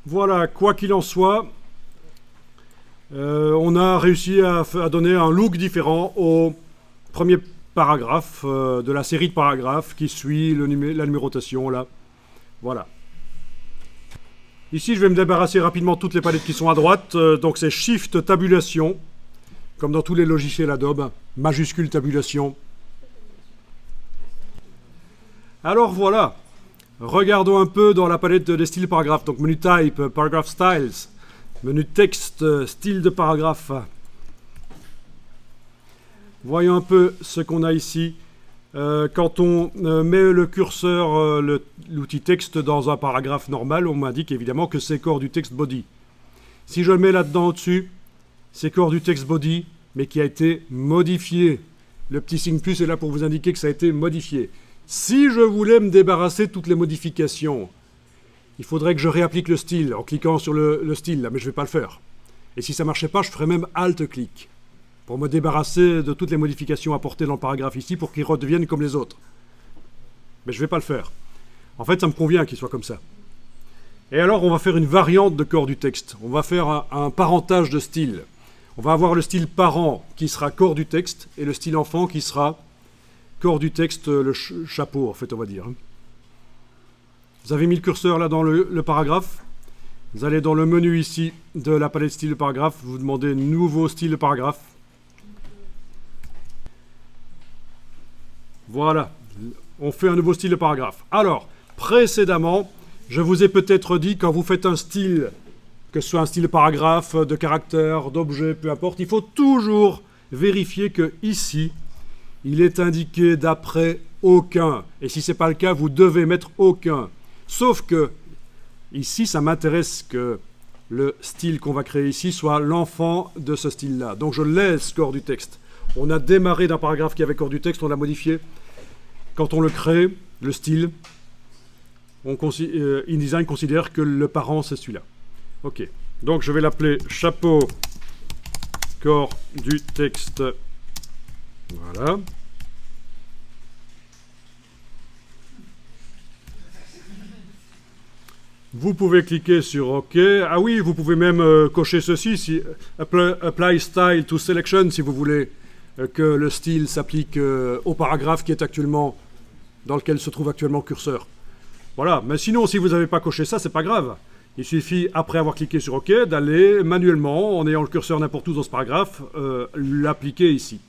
Voilà, quoi qu'il en soit, on a réussi à donner un look différent au premier paragraphe de la série de paragraphes qui suit la numérotation là. Voilà. Ici, je vais me débarrasser rapidement de toutes les palettes qui sont à droite. Donc c'est Shift Tabulation, comme dans tous les logiciels Adobe, majuscule tabulation. Alors voilà, regardons un peu dans la palette des styles paragraphes. Donc menu Type, Paragraph Styles, menu Texte, style de paragraphe. Voyons un peu ce qu'on a ici. Quand on met le curseur, l'outil texte dans un paragraphe normal, on m'indique évidemment que c'est corps du text body. Si je le mets là-dedans au-dessus, c'est corps du text body, mais qui a été modifié. Le petit signe plus est là pour vous indiquer que ça a été modifié. Si je voulais me débarrasser de toutes les modifications, il faudrait que je réapplique le style en cliquant sur le style, là, mais je ne vais pas le faire. Et si ça ne marchait pas, je ferais même Alt-clic pour me débarrasser de toutes les modifications apportées dans le paragraphe ici pour qu'il redevienne comme les autres. Mais je ne vais pas le faire. En fait, ça me convient qu'il soit comme ça. Et alors, on va faire une variante de corps du texte. On va faire un parentage de style. On va avoir le style parent qui sera corps du texte et le style enfant qui sera corps du texte, le chapeau, en fait, on va dire. Vous avez mis le curseur là dans le paragraphe. Vous allez dans le menu ici de la palette style de paragraphe. Vous demandez nouveau style de paragraphe. Voilà, on fait un nouveau style de paragraphe. Alors, précédemment, je vous ai peut-être dit, quand vous faites un style, que ce soit un style de paragraphe, de caractère, d'objet, peu importe, il faut toujours vérifier que ici, il est indiqué d'après aucun. Et si ce n'est pas le cas, vous devez mettre aucun. Sauf que, ici, ça m'intéresse que le style qu'on va créer ici soit l'enfant de ce style-là. Donc je laisse corps du texte. On a démarré d'un paragraphe qui avait corps du texte, on l'a modifié. Quand on le crée, le style, InDesign considère que le parent, c'est celui-là. Ok, donc je vais l'appeler chapeau corps du texte. Voilà. Vous pouvez cliquer sur OK. Ah oui, vous pouvez même cocher ceci, si, Apply Style to Selection, si vous voulez que le style s'applique au paragraphe qui est actuellement, dans lequel se trouve actuellement le curseur. Voilà, mais sinon, si vous n'avez pas coché ça, c'est pas grave. Il suffit, après avoir cliqué sur OK, d'aller manuellement, en ayant le curseur n'importe où dans ce paragraphe, l'appliquer ici.